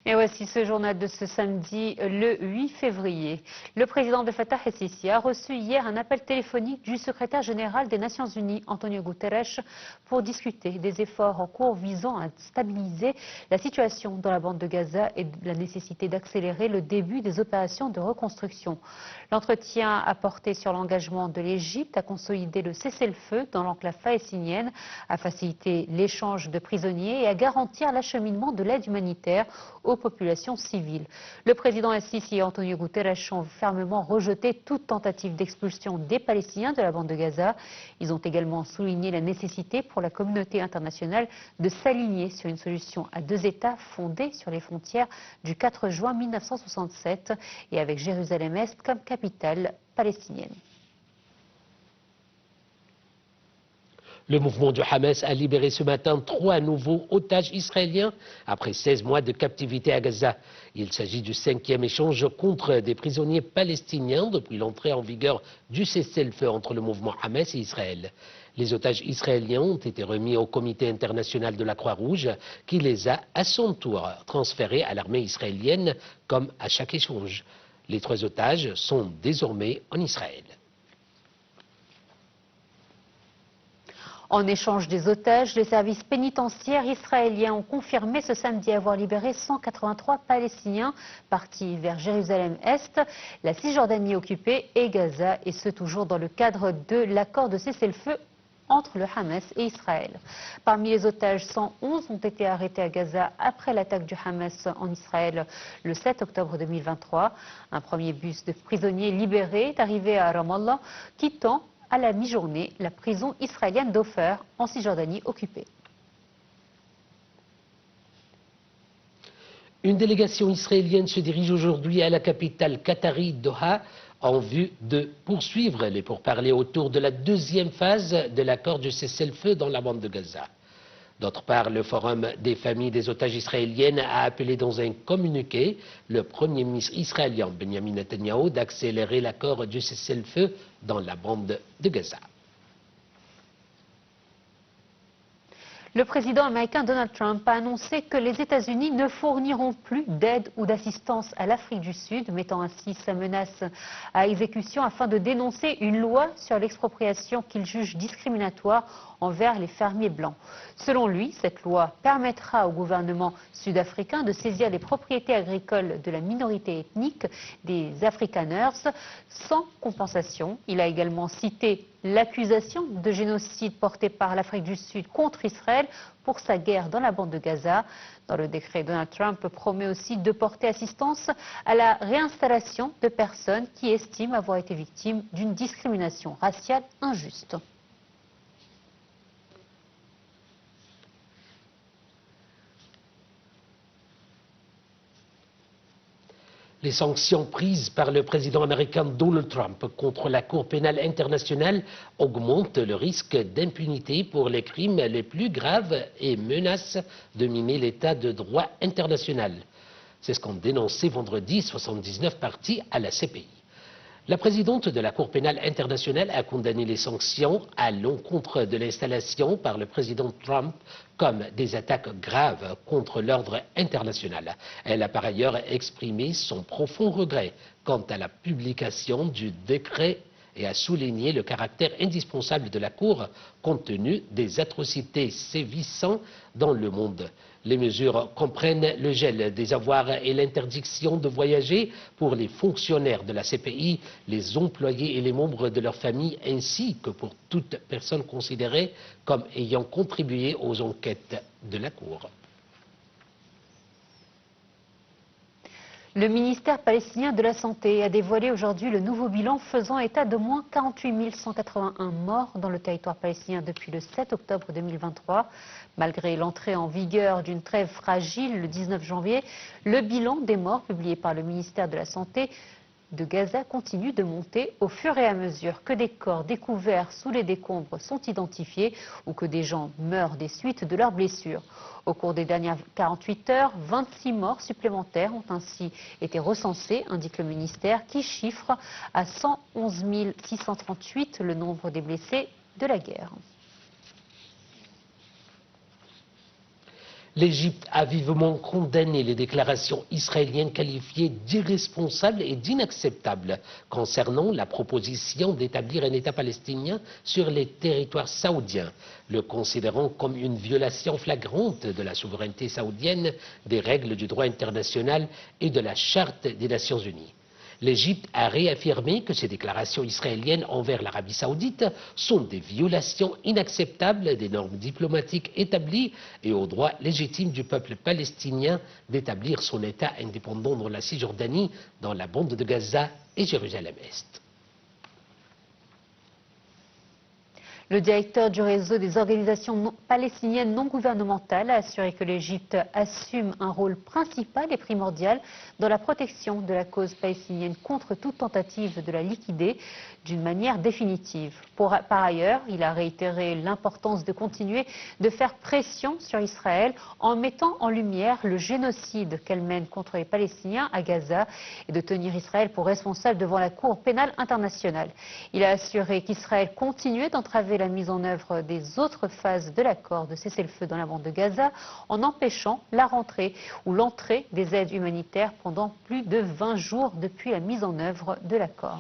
Et voici ce journal de ce samedi, le 8 février. Le président de Fattah el-Sisi a reçu hier un appel téléphonique du secrétaire général des Nations Unies, Antonio Guterres, pour discuter des efforts en cours visant à stabiliser la situation dans la bande de Gaza et de la nécessité d'accélérer le début des opérations de reconstruction. L'entretien a porté sur l'engagement de l'Égypte à consolider le cessez-le-feu dans l'enclave palestinienne, à faciliter l'échange de prisonniers et à garantir l'acheminement de l'aide humanitaire aux populations civiles. Le président el-Sisi et Antonio Guterres ont fermement rejeté toute tentative d'expulsion des Palestiniens de la bande de Gaza. Ils ont également souligné la nécessité pour la communauté internationale de s'aligner sur une solution à deux États fondée sur les frontières du 4 juin 1967 et avec Jérusalem-Est comme capitale palestinienne. Le mouvement du Hamas a libéré ce matin 3 nouveaux otages israéliens après 16 mois de captivité à Gaza. Il s'agit du 5e échange contre des prisonniers palestiniens depuis l'entrée en vigueur du cessez-le-feu entre le mouvement Hamas et Israël. Les otages israéliens ont été remis au Comité international de la Croix-Rouge qui les a à son tour transférés à l'armée israélienne comme à chaque échange. Les 3 otages sont désormais en Israël. En échange des otages, les services pénitentiaires israéliens ont confirmé ce samedi avoir libéré 183 Palestiniens partis vers Jérusalem-Est, la Cisjordanie occupée et Gaza, et ce toujours dans le cadre de l'accord de cessez-le-feu entre le Hamas et Israël. Parmi les otages, 111 ont été arrêtés à Gaza après l'attaque du Hamas en Israël le 7 octobre 2023. Un premier bus de prisonniers libérés est arrivé à Ramallah, quittant à la mi-journée la prison israélienne d'Ofer en Cisjordanie occupée. Une délégation israélienne se dirige aujourd'hui à la capitale qatari Doha en vue de poursuivre les pourparlers autour de la 2e phase de l'accord de cessez-le-feu dans la bande de Gaza. D'autre part, le Forum des familles des otages israéliennes a appelé dans un communiqué le Premier ministre israélien Benjamin Netanyahu d'accélérer l'accord du cessez-le-feu dans la bande de Gaza. Le président américain Donald Trump a annoncé que les États-Unis ne fourniront plus d'aide ou d'assistance à l'Afrique du Sud, mettant ainsi sa menace à exécution afin de dénoncer une loi sur l'expropriation qu'il juge discriminatoire envers les fermiers blancs. Selon lui, cette loi permettra au gouvernement sud-africain de saisir les propriétés agricoles de la minorité ethnique des Afrikaners sans compensation. Il a également cité l'accusation de génocide portée par l'Afrique du Sud contre Israël pour sa guerre dans la bande de Gaza. Dans le décret, Donald Trump promet aussi de porter assistance à la réinstallation de personnes qui estiment avoir été victimes d'une discrimination raciale injuste. Les sanctions prises par le président américain Donald Trump contre la Cour pénale internationale augmentent le risque d'impunité pour les crimes les plus graves et menacent de miner l'état de droit international. C'est ce qu'ont dénoncé vendredi 79 parties à la CPI. La présidente de la Cour pénale internationale a condamné les sanctions à l'encontre de l'installation par le président Trump comme des attaques graves contre l'ordre international. Elle a par ailleurs exprimé son profond regret quant à la publication du décret et a souligné le caractère indispensable de la Cour compte tenu des atrocités sévissant dans le monde. Les mesures comprennent le gel des avoirs et l'interdiction de voyager pour les fonctionnaires de la CPI, les employés et les membres de leur famille, ainsi que pour toute personne considérée comme ayant contribué aux enquêtes de la Cour. Le ministère palestinien de la Santé a dévoilé aujourd'hui le nouveau bilan faisant état de moins 48 181 morts dans le territoire palestinien depuis le 7 octobre 2023. Malgré l'entrée en vigueur d'une trêve fragile le 19 janvier, le bilan des morts publié par le ministère de la Santé de Gaza continue de monter au fur et à mesure que des corps découverts sous les décombres sont identifiés ou que des gens meurent des suites de leurs blessures. Au cours des dernières 48 heures, 26 morts supplémentaires ont ainsi été recensés, indique le ministère, qui chiffre à 111 638 le nombre des blessés de la guerre. L'Égypte a vivement condamné les déclarations israéliennes qualifiées d'irresponsables et d'inacceptables concernant la proposition d'établir un État palestinien sur les territoires saoudiens, le considérant comme une violation flagrante de la souveraineté saoudienne, des règles du droit international et de la Charte des Nations Unies. L'Égypte a réaffirmé que ces déclarations israéliennes envers l'Arabie saoudite sont des violations inacceptables des normes diplomatiques établies et au droit légitime du peuple palestinien d'établir son État indépendant dans la Cisjordanie, dans la bande de Gaza et Jérusalem-Est. Le directeur du réseau des organisations palestiniennes non gouvernementales a assuré que l'Égypte assume un rôle principal et primordial dans la protection de la cause palestinienne contre toute tentative de la liquider d'une manière définitive. Par ailleurs, il a réitéré l'importance de continuer de faire pression sur Israël en mettant en lumière le génocide qu'elle mène contre les Palestiniens à Gaza et de tenir Israël pour responsable devant la Cour pénale internationale. Il a assuré qu'Israël continuait d'entraver la mise en œuvre des autres phases de l'accord de cessez-le-feu dans la bande de Gaza en empêchant la rentrée ou l'entrée des aides humanitaires pendant plus de 20 jours depuis la mise en œuvre de l'accord.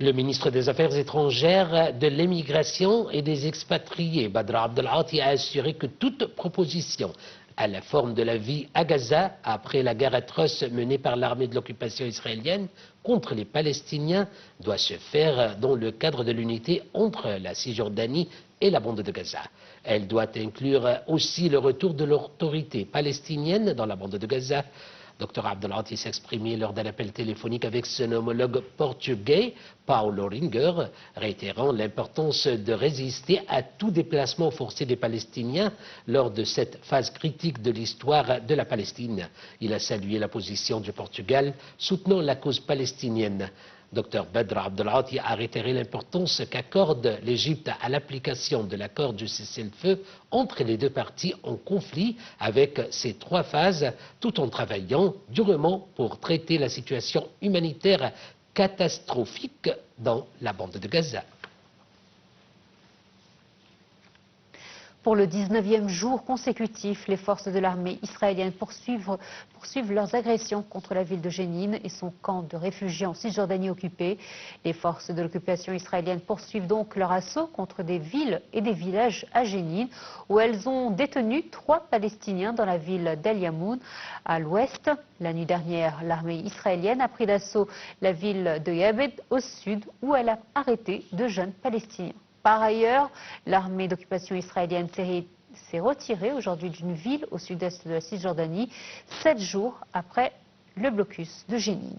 Le ministre des Affaires étrangères, de l'immigration et des expatriés, Badr Abdelghati, a assuré que toute proposition à la forme de la vie à Gaza après la guerre atroce menée par l'armée de l'occupation israélienne contre les Palestiniens doit se faire dans le cadre de l'unité entre la Cisjordanie et la bande de Gaza. Elle doit inclure aussi le retour de l'autorité palestinienne dans la bande de Gaza. Dr Abdelghati s'est exprimé lors d'un appel téléphonique avec son homologue portugais, Paulo Ringer, réitérant l'importance de résister à tout déplacement forcé des Palestiniens lors de cette phase critique de l'histoire de la Palestine. Il a salué la position du Portugal soutenant la cause palestinienne. Dr Badr Abdelghati a réitéré l'importance qu'accorde l'Égypte à l'application de l'accord du cessez-le-feu entre les deux parties en conflit avec ces trois phases, tout en travaillant durement pour traiter la situation humanitaire catastrophique dans la bande de Gaza. Pour le 19e jour consécutif, les forces de l'armée israélienne poursuivent leurs agressions contre la ville de Jénine et son camp de réfugiés en Cisjordanie occupée. Les forces de l'occupation israélienne poursuivent donc leur assaut contre des villes et des villages à Jénine, où elles ont détenu 3 Palestiniens dans la ville d'El Yamoun à l'ouest. La nuit dernière, l'armée israélienne a pris d'assaut la ville de Yabed au sud, où elle a arrêté 2 jeunes Palestiniens. Par ailleurs, l'armée d'occupation israélienne s'est retirée aujourd'hui d'une ville au sud-est de la Cisjordanie, 7 jours après le blocus de Jénine.